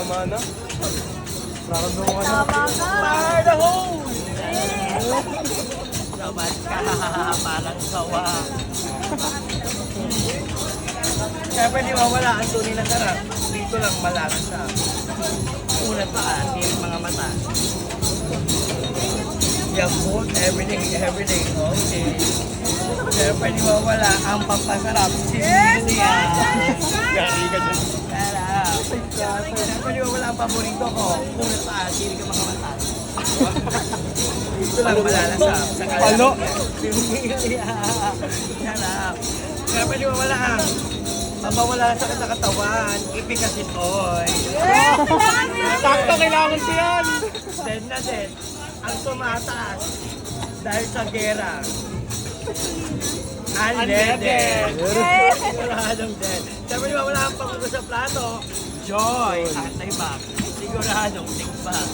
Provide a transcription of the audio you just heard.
tama na. Nararamdaman mo na. Tama ka. Fire the hole! Sabat ka, parang sawa. Kaya pwede mawala ang tunay na sarap. Dito lang malakas siya. Unat pa, hindi mga mata. Yeah, food, everything. Okay. Kaya pwede mawala ang pampasarap. Sisilia. Gari ka dyan. Kaya pwede mawala ang paborito ko. Unat pa, hindi ka mga mata. Dito lang malalasap. Palo. Sarap. Kaya pwede mawala ang mawala sa katawan. Ipikasin oil. Sakto, kailangan ko yan. Dead na dead. Ang tumataas dahil sa gera. Unleaded. Siguradong dead. Sabi niyo, wala ang pagkuko sa plato. Joy. Antay back. Siguradong take back.